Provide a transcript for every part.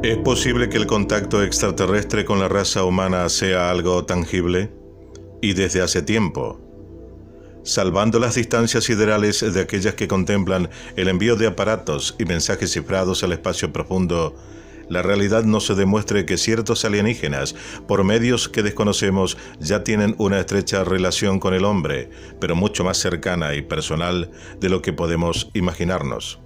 ¿Es posible que el contacto extraterrestre con la raza humana sea algo tangible? Y desde hace tiempo. Salvando las distancias siderales de aquellas que contemplan el envío de aparatos y mensajes cifrados al espacio profundo, la realidad nos demuestra que ciertos alienígenas, por medios que desconocemos, ya tienen una estrecha relación con el hombre, pero mucho más cercana y personal de lo que podemos imaginarnos.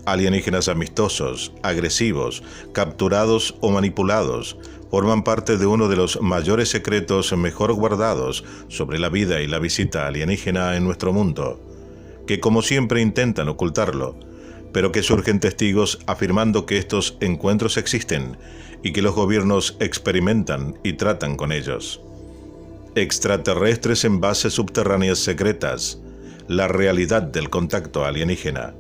Alienígenas amistosos, agresivos, capturados o manipulados, forman parte de uno de los mayores secretos mejor guardados sobre la vida y la visita alienígena en nuestro mundo, que como siempre intentan ocultarlo, pero que surgen testigos afirmando que estos encuentros existen y que los gobiernos experimentan y tratan con ellos. Extraterrestres en bases subterráneas secretas, la realidad del contacto alienígena.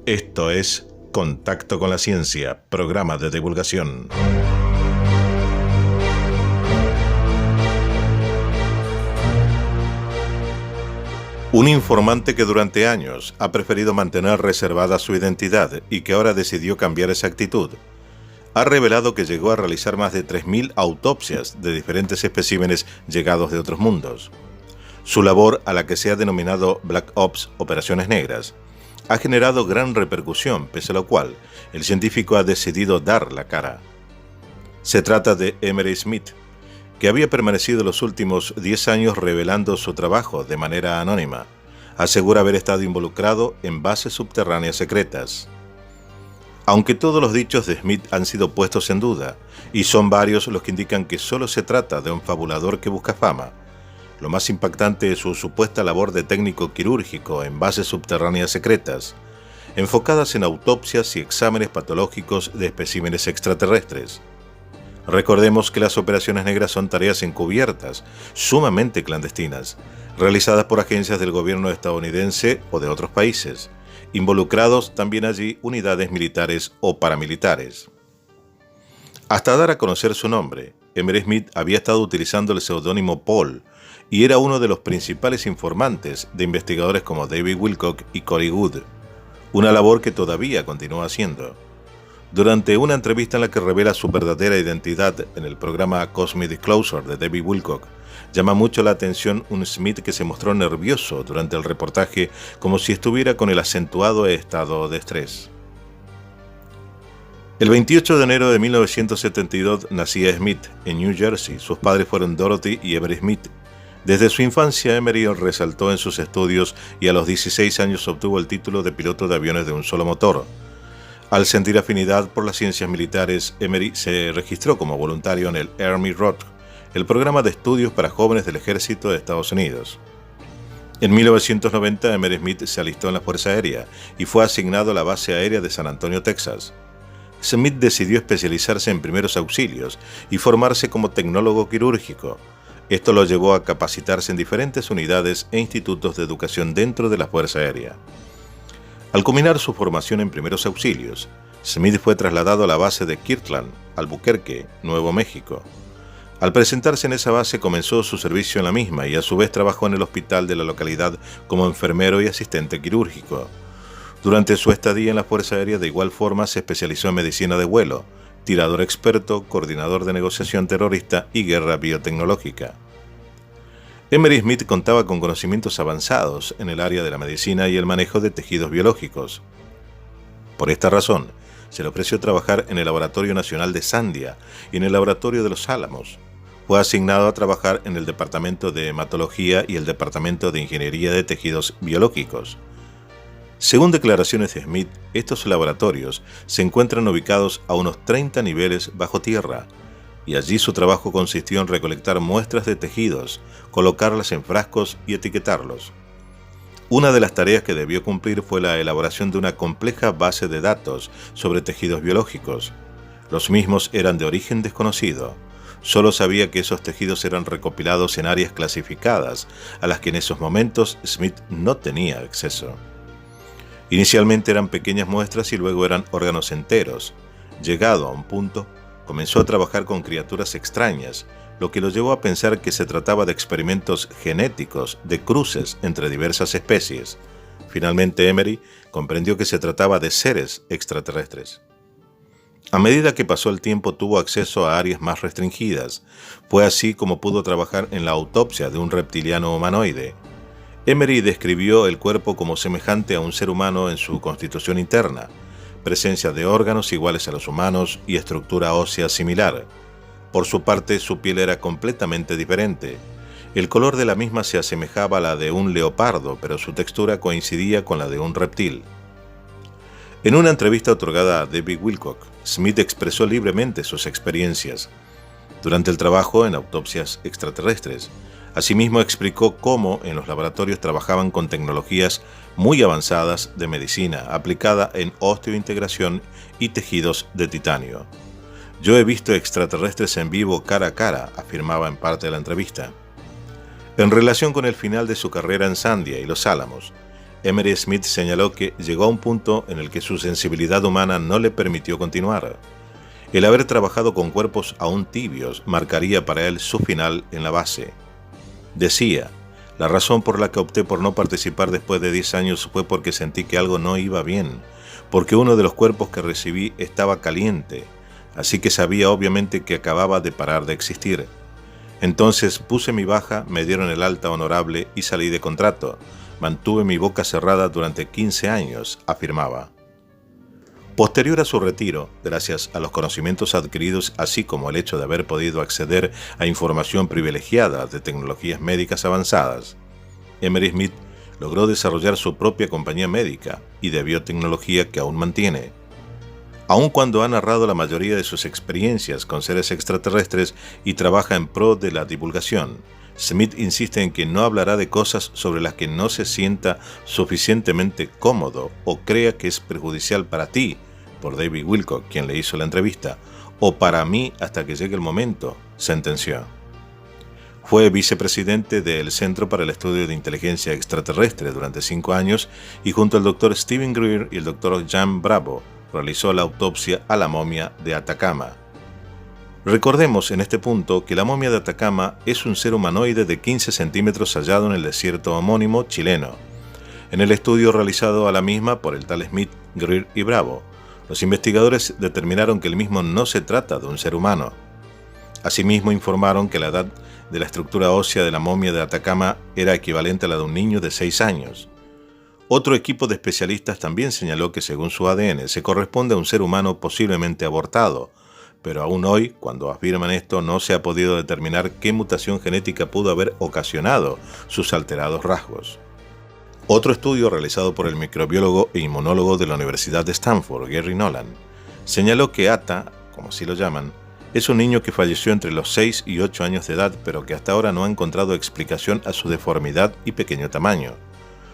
Esto es Contacto con la Ciencia, programa de divulgación. Un informante que durante años ha preferido mantener reservada su identidad y que ahora decidió cambiar esa actitud, ha revelado que llegó a realizar más de 3.000 autopsias de diferentes especímenes llegados de otros mundos. Su labor, a la que se ha denominado Black Ops, Operaciones Negras, ha generado gran repercusión, pese a lo cual el científico ha decidido dar la cara. Se trata de Emery Smith, que había permanecido los últimos 10 años revelando su trabajo de manera anónima. Asegura haber estado involucrado en bases subterráneas secretas. Aunque todos los dichos de Smith han sido puestos en duda, y son varios los que indican que solo se trata de un fabulador que busca fama, lo más impactante es su supuesta labor de técnico quirúrgico en bases subterráneas secretas, enfocadas en autopsias y exámenes patológicos de especímenes extraterrestres. Recordemos que las operaciones negras son tareas encubiertas, sumamente clandestinas, realizadas por agencias del gobierno estadounidense o de otros países, involucrados también allí unidades militares o paramilitares. Hasta dar a conocer su nombre, Emery Smith había estado utilizando el seudónimo Paul y era uno de los principales informantes de investigadores como David Wilcock y Corey Goode, una labor que todavía continúa haciendo. Durante una entrevista en la que revela su verdadera identidad en el programa Cosmic Disclosure de David Wilcock, llama mucho la atención un Smith que se mostró nervioso durante el reportaje, como si estuviera con el acentuado estado de estrés. El 28 de enero de 1972 nacía Smith en New Jersey. Sus padres fueron Dorothy y Emery Smith. Desde su infancia, Emery resaltó en sus estudios y a los 16 años obtuvo el título de piloto de aviones de un solo motor. Al sentir afinidad por las ciencias militares, Emery se registró como voluntario en el Army Rock, el programa de estudios para jóvenes del ejército de Estados Unidos. En 1990, Emery Smith se alistó en la Fuerza Aérea y fue asignado a la base aérea de San Antonio, Texas. Smith decidió especializarse en primeros auxilios y formarse como tecnólogo quirúrgico. Esto lo llevó a capacitarse en diferentes unidades e institutos de educación dentro de la Fuerza Aérea. Al culminar su formación en primeros auxilios, Smith fue trasladado a la base de Kirtland, Albuquerque, Nuevo México. Al presentarse en esa base comenzó su servicio en la misma y a su vez trabajó en el hospital de la localidad como enfermero y asistente quirúrgico. Durante su estadía en la Fuerza Aérea de igual forma se especializó en medicina de vuelo, tirador experto, coordinador de negociación terrorista y guerra biotecnológica. Emery Smith contaba con conocimientos avanzados en el área de la medicina y el manejo de tejidos biológicos. Por esta razón, se le ofreció trabajar en el Laboratorio Nacional de Sandia y en el Laboratorio de los Álamos. Fue asignado a trabajar en el Departamento de Hematología y el Departamento de Ingeniería de Tejidos Biológicos. Según declaraciones de Smith, estos laboratorios se encuentran ubicados a unos 30 niveles bajo tierra, y allí su trabajo consistió en recolectar muestras de tejidos, colocarlas en frascos y etiquetarlos. Una de las tareas que debió cumplir fue la elaboración de una compleja base de datos sobre tejidos biológicos. Los mismos eran de origen desconocido. Solo sabía que esos tejidos eran recopilados en áreas clasificadas, a las que en esos momentos Smith no tenía acceso. Inicialmente eran pequeñas muestras y luego eran órganos enteros. Llegado a un punto, comenzó a trabajar con criaturas extrañas, lo que lo llevó a pensar que se trataba de experimentos genéticos, de cruces entre diversas especies. Finalmente Emery comprendió que se trataba de seres extraterrestres. A medida que pasó el tiempo tuvo acceso a áreas más restringidas. Fue así como pudo trabajar en la autopsia de un reptiliano humanoide. Emery describió el cuerpo como semejante a un ser humano en su constitución interna, presencia de órganos iguales a los humanos y estructura ósea similar. Por su parte, su piel era completamente diferente. El color de la misma se asemejaba a la de un leopardo, pero su textura coincidía con la de un reptil. En una entrevista otorgada a David Wilcock, Smith expresó libremente sus experiencias durante el trabajo en autopsias extraterrestres. Asimismo, explicó cómo en los laboratorios trabajaban con tecnologías muy avanzadas de medicina aplicada en osteointegración y tejidos de titanio. Yo he visto extraterrestres en vivo cara a cara, afirmaba en parte de la entrevista. En relación con el final de su carrera en Sandia y Los Álamos, Emery Smith señaló que llegó a un punto en el que su sensibilidad humana no le permitió continuar. El haber trabajado con cuerpos aún tibios marcaría para él su final en la base. Decía, la razón por la que opté por no participar después de 10 años fue porque sentí que algo no iba bien, porque uno de los cuerpos que recibí estaba caliente, así que sabía obviamente que acababa de parar de existir. Entonces puse mi baja, me dieron el alta honorable y salí de contrato. Mantuve mi boca cerrada durante 15 años, afirmaba. Posterior a su retiro, gracias a los conocimientos adquiridos, así como el hecho de haber podido acceder a información privilegiada de tecnologías médicas avanzadas, Emery Smith logró desarrollar su propia compañía médica y de biotecnología que aún mantiene. Aun cuando ha narrado la mayoría de sus experiencias con seres extraterrestres y trabaja en pro de la divulgación, Smith insiste en que no hablará de cosas sobre las que no se sienta suficientemente cómodo o crea que es perjudicial para ti, por David Wilcock, quien le hizo la entrevista, o para mí hasta que llegue el momento, sentenció. Fue vicepresidente del Centro para el Estudio de Inteligencia Extraterrestre durante 5 años y junto al Dr. Stephen Greer y el Dr. Jan Bravo realizó la autopsia a la momia de Atacama. Recordemos en este punto que la momia de Atacama es un ser humanoide de 15 centímetros hallado en el desierto homónimo chileno. En el estudio realizado a la misma por el tal Smith, Greer y Bravo, los investigadores determinaron que el mismo no se trata de un ser humano. Asimismo informaron que la edad de la estructura ósea de la momia de Atacama era equivalente a la de un niño de 6 años. Otro equipo de especialistas también señaló que según su ADN se corresponde a un ser humano posiblemente abortado, pero aún hoy, cuando afirman esto, no se ha podido determinar qué mutación genética pudo haber ocasionado sus alterados rasgos. Otro estudio realizado por el microbiólogo e inmunólogo de la Universidad de Stanford, Gary Nolan, señaló que Ata, como así lo llaman, es un niño que falleció entre los 6 y 8 años de edad, pero que hasta ahora no ha encontrado explicación a su deformidad y pequeño tamaño.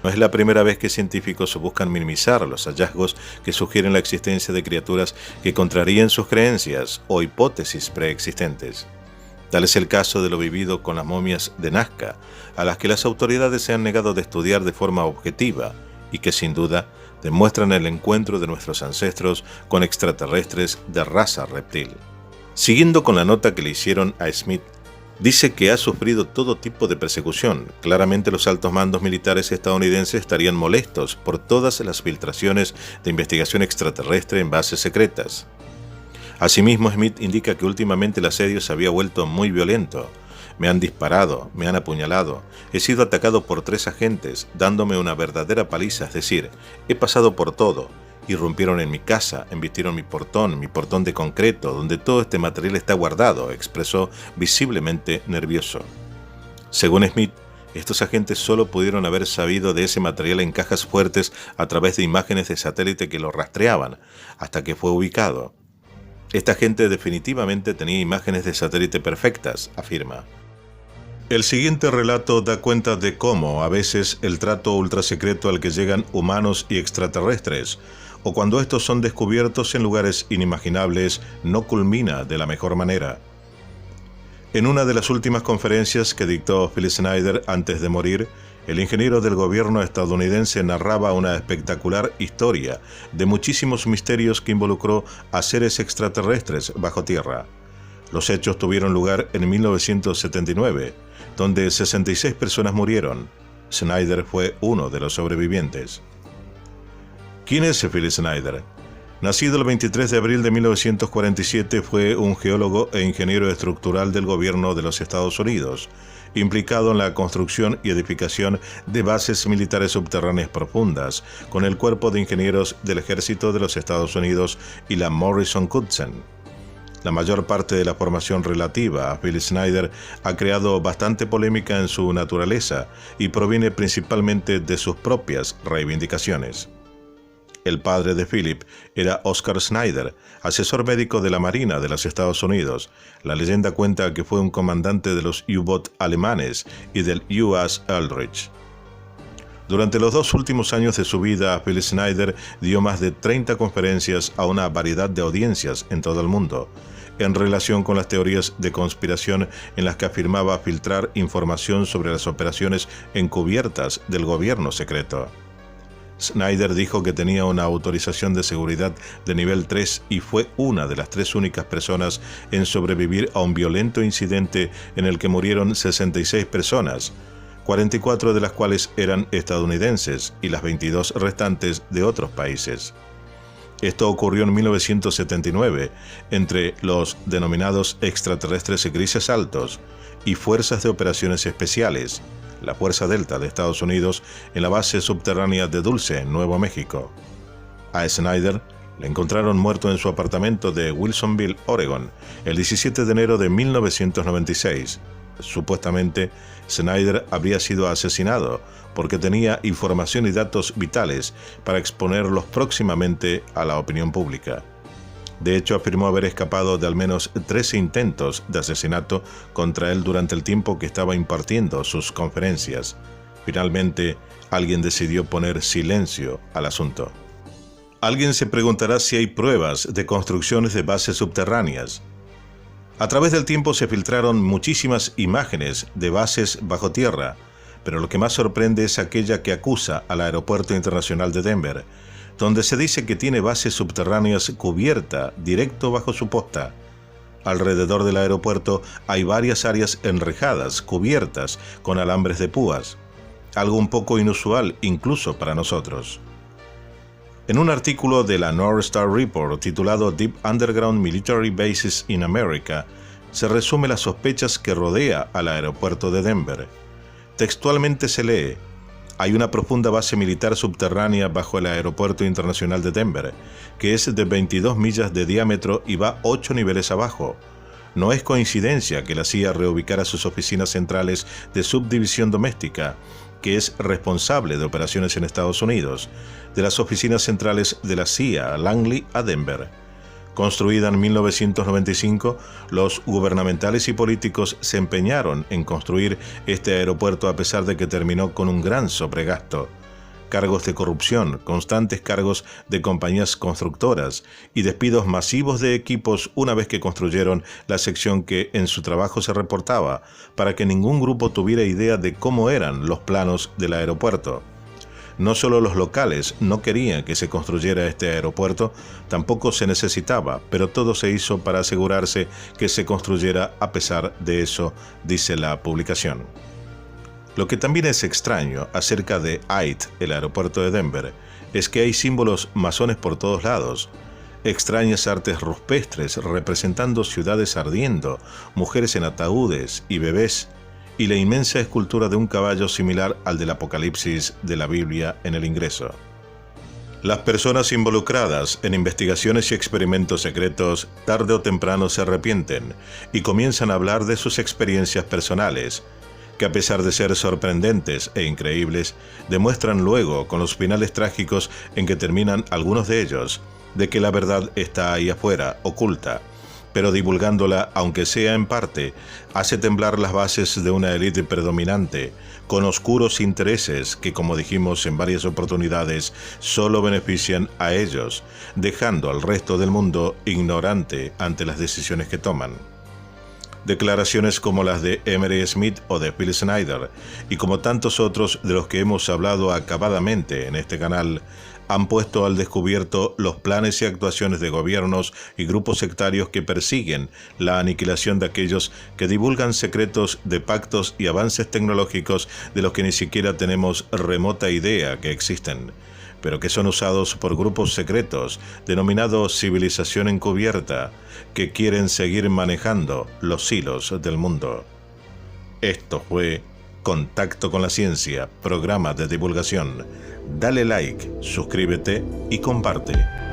No es la primera vez que científicos buscan minimizar los hallazgos que sugieren la existencia de criaturas que contrarían sus creencias o hipótesis preexistentes. Tal es el caso de lo vivido con las momias de Nazca, a las que las autoridades se han negado de estudiar de forma objetiva y que sin duda demuestran el encuentro de nuestros ancestros con extraterrestres de raza reptil. Siguiendo con la nota que le hicieron a Smith, dice que ha sufrido todo tipo de persecución. Claramente los altos mandos militares estadounidenses estarían molestos por todas las filtraciones de investigación extraterrestre en bases secretas. Asimismo, Smith indica que últimamente el asedio se había vuelto muy violento. Me han disparado, me han apuñalado, he sido atacado por 3 agentes, dándome una verdadera paliza, es decir, he pasado por todo. Irrumpieron en mi casa, embistieron mi portón de concreto, donde todo este material está guardado, expresó visiblemente nervioso. Según Smith, estos agentes solo pudieron haber sabido de ese material en cajas fuertes a través de imágenes de satélite que lo rastreaban, hasta que fue ubicado. Esta gente definitivamente tenía imágenes de satélite perfectas, afirma. El siguiente relato da cuenta de cómo, a veces, el trato ultrasecreto al que llegan humanos y extraterrestres, o cuando estos son descubiertos en lugares inimaginables, no culmina de la mejor manera. En una de las últimas conferencias que dictó Phil Schneider antes de morir, el ingeniero del gobierno estadounidense narraba una espectacular historia de muchísimos misterios que involucró a seres extraterrestres bajo tierra. Los hechos tuvieron lugar en 1979, donde 66 personas murieron. Schneider fue uno de los sobrevivientes. ¿Quién es Phil Schneider? Nacido el 23 de abril de 1947, fue un geólogo e ingeniero estructural del gobierno de los Estados Unidos, implicado en la construcción y edificación de bases militares subterráneas profundas, con el Cuerpo de Ingenieros del Ejército de los Estados Unidos y la Morrison-Knudsen. La mayor parte de la formación relativa a Phil Schneider ha creado bastante polémica en su naturaleza y proviene principalmente de sus propias reivindicaciones. El padre de Philip era Oscar Schneider, asesor médico de la Marina de los Estados Unidos. La leyenda cuenta que fue un comandante de los U-Boot alemanes y del USS Eldridge. Durante los 2 últimos años de su vida, Phil Schneider dio más de 30 conferencias a una variedad de audiencias en todo el mundo, en relación con las teorías de conspiración en las que afirmaba filtrar información sobre las operaciones encubiertas del gobierno secreto. Schneider dijo que tenía una autorización de seguridad de nivel 3 y fue una de las 3 únicas personas en sobrevivir a un violento incidente en el que murieron 66 personas, 44 de las cuales eran estadounidenses y las 22 restantes de otros países. Esto ocurrió en 1979 entre los denominados extraterrestres grises altos y fuerzas de operaciones especiales, la Fuerza Delta de Estados Unidos, en la base subterránea de Dulce, en Nuevo México. A Schneider le encontraron muerto en su apartamento de Wilsonville, Oregon, el 17 de enero de 1996. Supuestamente, Schneider habría sido asesinado porque tenía información y datos vitales para exponerlos próximamente a la opinión pública. De hecho, afirmó haber escapado de al menos 13 intentos de asesinato contra él durante el tiempo que estaba impartiendo sus conferencias. Finalmente, alguien decidió poner silencio al asunto. Alguien se preguntará si hay pruebas de construcciones de bases subterráneas. A través del tiempo se filtraron muchísimas imágenes de bases bajo tierra, pero lo que más sorprende es aquella que acusa al Aeropuerto Internacional de Denver, donde se dice que tiene bases subterráneas cubierta directo bajo su posta. Alrededor del aeropuerto hay varias áreas enrejadas, cubiertas con alambres de púas, algo un poco inusual incluso para nosotros. En un artículo de la North Star Report titulado Deep Underground Military Bases in America, se resume las sospechas que rodea al aeropuerto de Denver. Textualmente se lee: hay una profunda base militar subterránea bajo el Aeropuerto Internacional de Denver, que es de 22 millas de diámetro y va 8 niveles abajo. No es coincidencia que la CIA reubicara sus oficinas centrales de subdivisión doméstica, que es responsable de operaciones en Estados Unidos, de las oficinas centrales de la CIA a Langley a Denver. Construida en 1995, los gubernamentales y políticos se empeñaron en construir este aeropuerto a pesar de que terminó con un gran sobregasto. Cargos de corrupción, constantes cargos de compañías constructoras y despidos masivos de equipos una vez que construyeron la sección que en su trabajo se reportaba, para que ningún grupo tuviera idea de cómo eran los planos del aeropuerto. No solo los locales no querían que se construyera este aeropuerto, tampoco se necesitaba, pero todo se hizo para asegurarse que se construyera a pesar de eso, dice la publicación. Lo que también es extraño acerca de AIT, el aeropuerto de Denver, es que hay símbolos masones por todos lados, extrañas artes rupestres representando ciudades ardiendo, mujeres en ataúdes y bebés, y la inmensa escultura de un caballo similar al del Apocalipsis de la Biblia en el ingreso. Las personas involucradas en investigaciones y experimentos secretos tarde o temprano se arrepienten y comienzan a hablar de sus experiencias personales, que a pesar de ser sorprendentes e increíbles, demuestran luego con los finales trágicos en que terminan algunos de ellos, de que la verdad está ahí afuera, oculta, pero divulgándola, aunque sea en parte, hace temblar las bases de una élite predominante, con oscuros intereses que, como dijimos en varias oportunidades, solo benefician a ellos, dejando al resto del mundo ignorante ante las decisiones que toman. Declaraciones como las de Emery Smith o de Phil Schneider, y como tantos otros de los que hemos hablado acabadamente en este canal, han puesto al descubierto los planes y actuaciones de gobiernos y grupos sectarios que persiguen la aniquilación de aquellos que divulgan secretos de pactos y avances tecnológicos de los que ni siquiera tenemos remota idea que existen, pero que son usados por grupos secretos denominados civilización encubierta, que quieren seguir manejando los hilos del mundo. Esto fue Contacto con la Ciencia, programa de divulgación. Dale like, suscríbete y comparte.